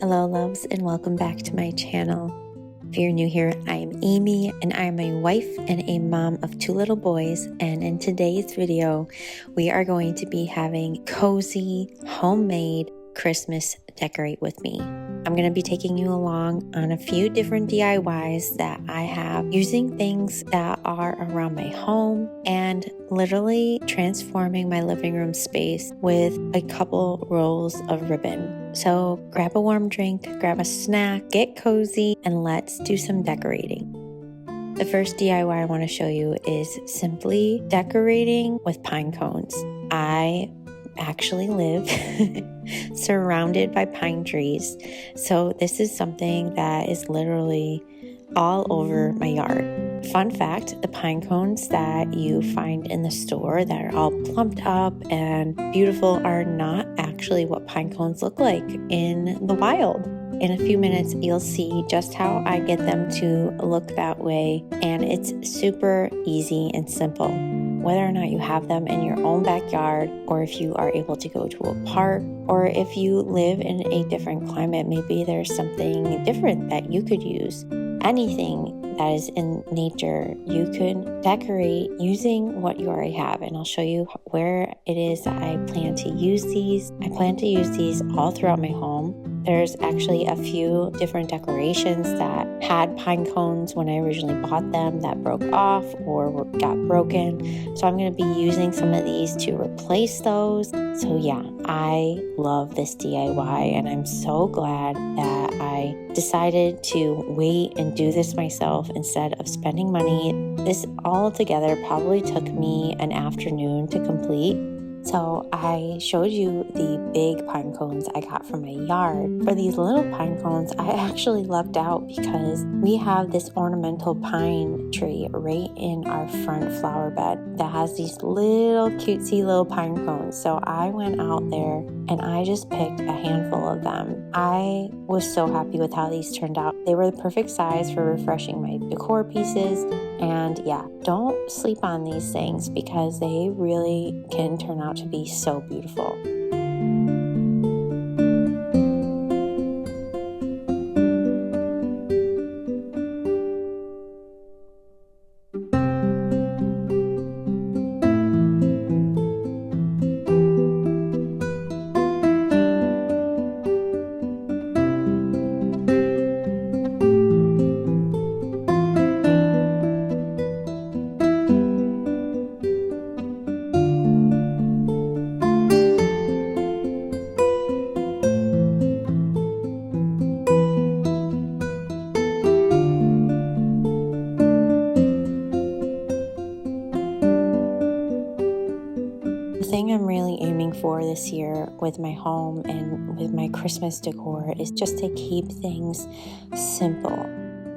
Hello loves and welcome back to my channel. If you're new here, I'm Amy and I'm a wife and a mom of 2 little boys, and in today's video we are going to be having cozy homemade Christmas decorate with me. I'm going to be taking you along on a few different DIYs that I have using things that are around my home and literally transforming my living room space with a couple rolls of ribbon. So grab a warm drink, grab a snack, get cozy, and let's do some decorating. The first DIY I want to show you is simply decorating with pine cones. I actually live surrounded by pine trees, so this is something that is literally all over my yard. Fun fact, the pine cones that you find in the store that are all plumped up and beautiful are not actually what pine cones look like in the wild. In a few minutes, you'll see just how I get them to look that way, and it's super easy and simple. Whether or not you have them in your own backyard, or if you are able to go to a park, or if you live in a different climate, maybe there's something different that you could use. Anything that is in nature, you could decorate using what you already have, and I'll show you where it is that I plan to use these. I plan to use these all throughout my home. There's actually a few different decorations that had pine cones when I originally bought them that broke off or got broken. So I'm going to be using some of these to replace those. So yeah, I love this DIY and I'm so glad that I decided to wait and do this myself instead of spending money. This all together probably took me an afternoon to complete. So I showed you the big pine cones I got from my yard. For these little pine cones, I actually lucked out because we have this ornamental pine tree right in our front flower bed that has these little cutesy little pine cones. So I went out there and I just picked a handful of them. I was so happy with how these turned out. They were the perfect size for refreshing my decor pieces. And yeah, don't sleep on these things because they really can turn out to be so beautiful. The thing I'm really aiming for this year with my home and with my Christmas decor is just to keep things simple,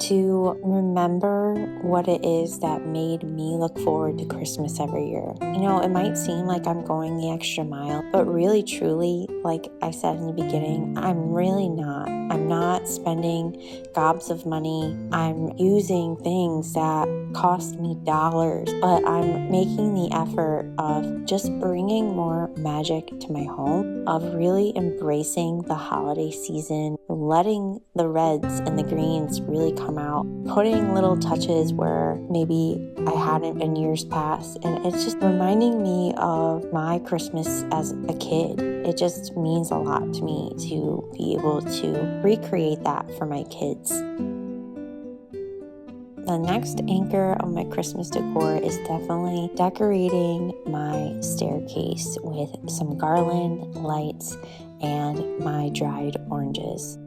to remember what it is that made me look forward to Christmas every year. You know, it might seem like I'm going the extra mile, but really, truly, like I said in the beginning, I'm really not. I'm not spending gobs of money. I'm using things that cost me dollars, but I'm making the effort of just bringing more magic to my home, of really embracing the holiday season, letting the reds and the greens really come out, putting little touches where maybe I hadn't in years past, and it's just reminding me of my Christmas as a kid. It just means a lot to me to be able to recreate that for my kids. The next anchor of my Christmas decor is definitely decorating my staircase with some garland, lights, and my dried oranges.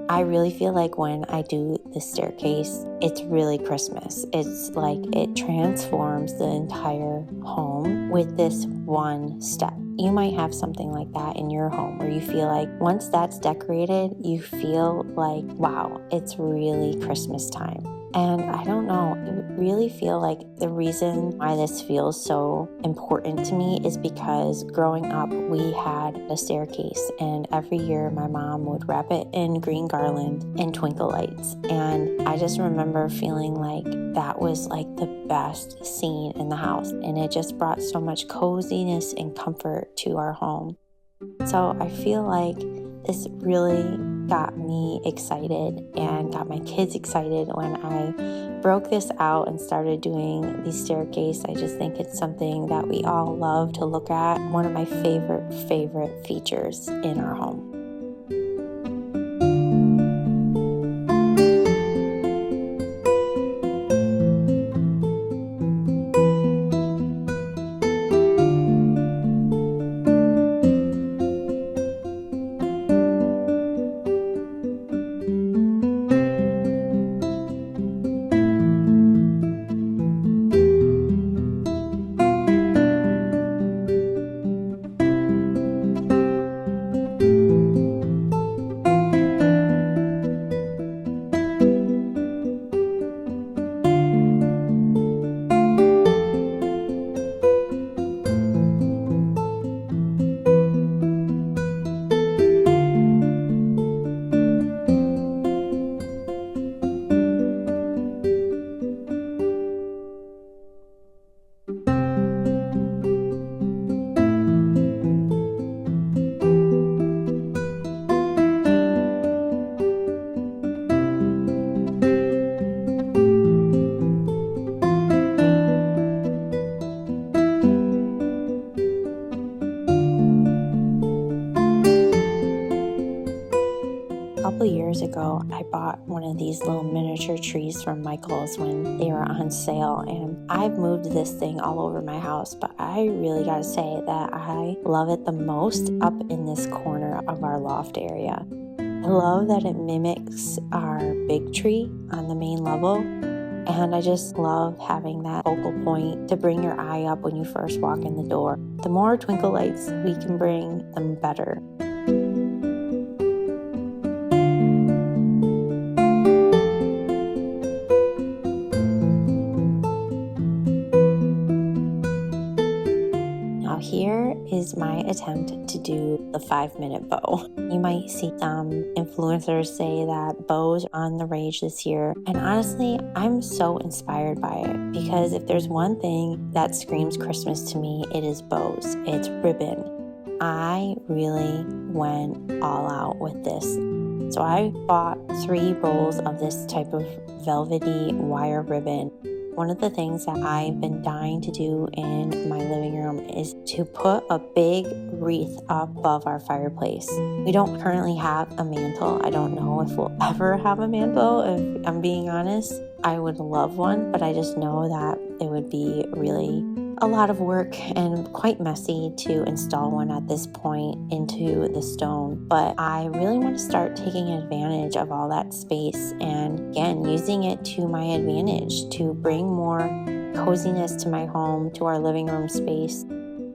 I really feel like when I do the staircase, it's really Christmas. It's like it transforms the entire home with this one step. You might have something like that in your home where you feel like once that's decorated, you feel like, wow, it's really Christmas time. And I don't know, I really feel like the reason why this feels so important to me is because growing up, we had a staircase, and every year my mom would wrap it in green garland and twinkle lights. And I just remember feeling like that was like the best scene in the house, and it just brought so much coziness and comfort to our home. So I feel like this really got me excited and got my kids excited when I broke this out and started doing the staircase. I just think it's something that we all love to look at. One of my favorite features in our home. Couple years ago, I bought one of these little miniature trees from Michael's when they were on sale, and I've moved this thing all over my house, but I really gotta say that I love it the most up in this corner of our loft area. I love that it mimics our big tree on the main level, and I just love having that focal point to bring your eye up when you first walk in the door. The more twinkle lights we can bring, the better. Now here is my attempt to do the 5-minute bow. You might see some influencers say that bows are on the rage this year, and honestly, I'm so inspired by it because if there's one thing that screams Christmas to me, it is bows. It's ribbon. I really went all out with this. So I bought 3 rolls of this type of velvety wire ribbon. One of the things that I've been dying to do in my living room is to put a big wreath up above our fireplace. We don't currently have a mantle. I don't know if we'll ever have a mantle, if I'm being honest. I would love one, but I just know that it would be really a lot of work and quite messy to install one at this point into the stone. But I really want to start taking advantage of all that space and again using it to my advantage to bring more coziness to my home, to our living room space.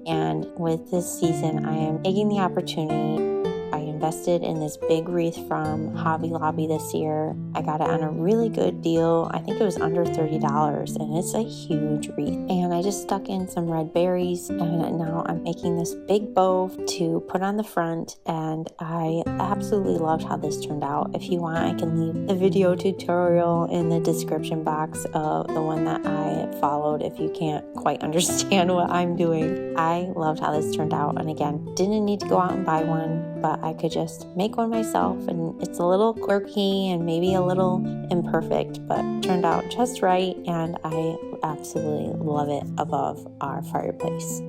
And with this season, I am taking the opportunity. I invested in this big wreath from Hobby Lobby this year. I got it on a really good deal. I think it was under $30, and it's a huge wreath. And I just stuck in some red berries, and now I'm making this big bow to put on the front, and I absolutely loved how this turned out. If you want, I can leave the video tutorial in the description box of the one that I followed if you can't quite understand what I'm doing. I loved how this turned out, and again, didn't need to go out and buy one, but I could just make one myself, and it's a little quirky and maybe a little imperfect, but turned out just right, and I absolutely love it above our fireplace.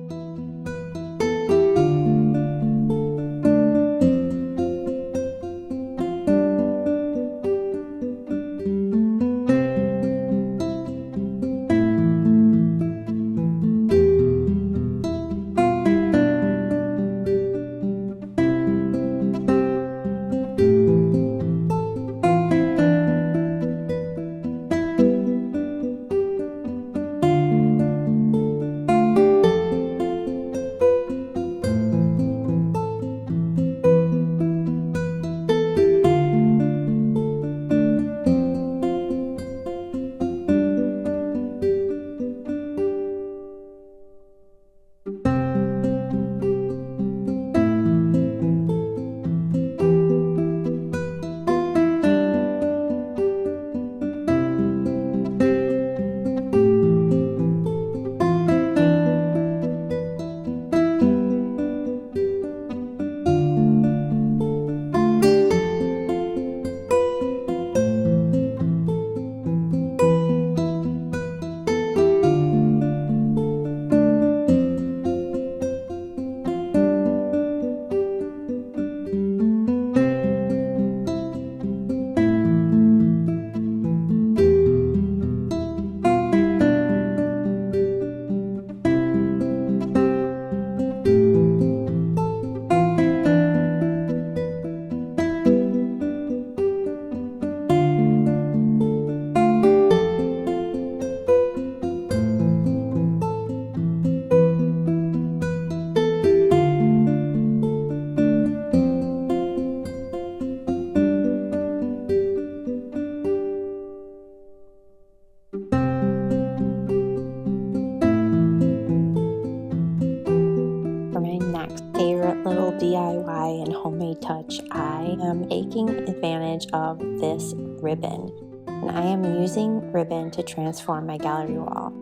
holiday touch, I am taking advantage of this ribbon, and I am using ribbon to transform my gallery wall.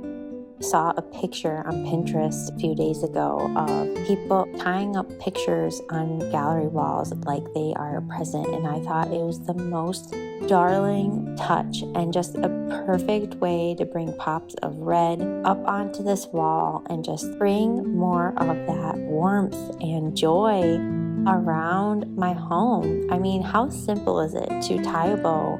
I saw a picture on Pinterest a few days ago of people tying up pictures on gallery walls like they are a present, and I thought it was the most darling touch and just a perfect way to bring pops of red up onto this wall and just bring more of that warmth and joy around my home. I mean, how simple is it to tie a bow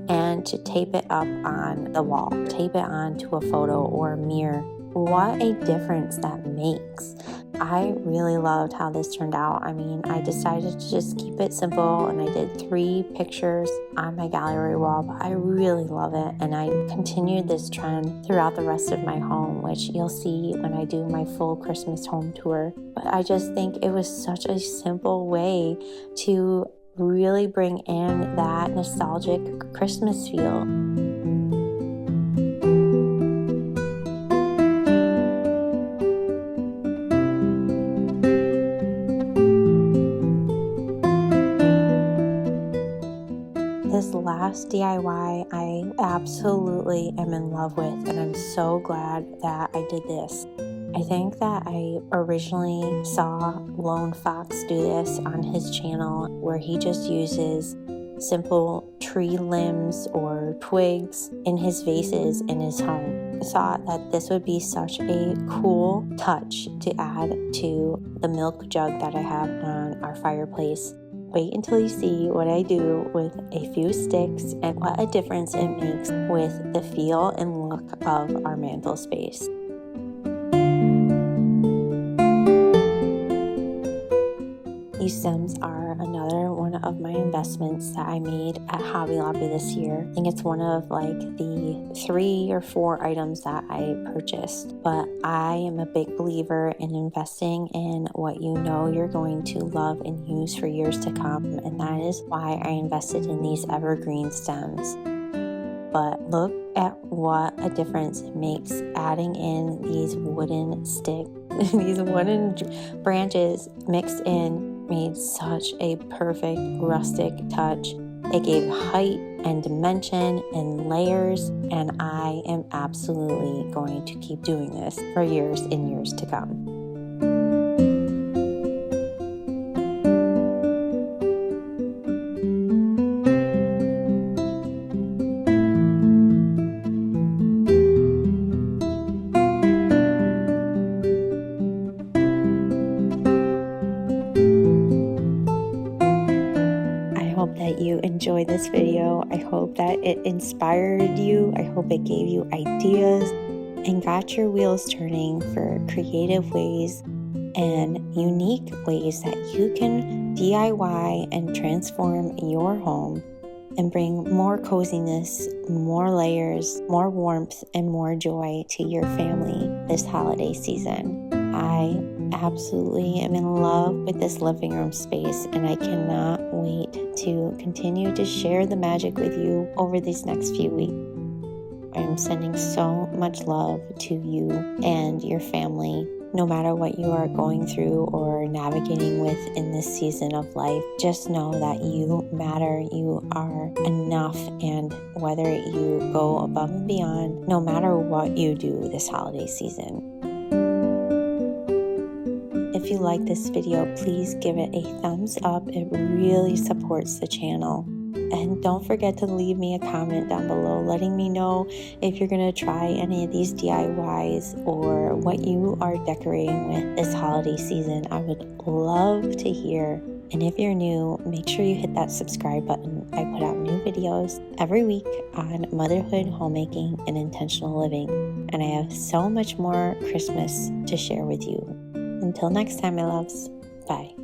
and to tape it up on the wall, tape it onto a photo or a mirror? What a difference that makes. I really loved how this turned out. I mean, I decided to just keep it simple, and I did 3 pictures on my gallery wall, but I really love it, and I continued this trend throughout the rest of my home, which you'll see when I do my full Christmas home tour. But I just think it was such a simple way to really bring in that nostalgic Christmas feel. This last DIY I absolutely am in love with, and I'm so glad that I did this. I think that I originally saw Lone Fox do this on his channel, where he just uses simple tree limbs or twigs in his vases in his home. I thought that this would be such a cool touch to add to the milk jug that I have on our fireplace. Wait until you see what I do with a few sticks and what a difference it makes with the feel and look of our mantle space. These stems are another one of my investments that I made at Hobby Lobby this year. I think it's one of like the 3 or 4 items that I purchased. But I am a big believer in investing in what you know you're going to love and use for years to come. And that is why I invested in these evergreen stems. But look at what a difference it makes adding in these wooden sticks. These wooden branches mixed in made such a perfect rustic touch. It gave height and dimension and layers, and I am absolutely going to keep doing this for years and years to come. That you enjoyed this video. I hope that it inspired you. I hope it gave you ideas and got your wheels turning for creative ways and unique ways that you can DIY and transform your home and bring more coziness, more layers, more warmth, and more joy to your family this holiday season. I absolutely am in love with this living room space, and I cannot wait to continue to share the magic with you over these next few weeks. I'm sending so much love to you and your family. No matter what you are going through or navigating with in this season of life, just know that you matter, you are enough, and whether you go above and beyond, no matter what you do this holiday season. If you like this video, please give it a thumbs up. It really supports the channel. And don't forget to leave me a comment down below letting me know if you're going to try any of these DIYs or what you are decorating with this holiday season. I would love to hear. And if you're new, make sure you hit that subscribe button. I put out new videos every week on motherhood, homemaking, and intentional living. And I have so much more Christmas to share with you. Until next time, my loves. Bye.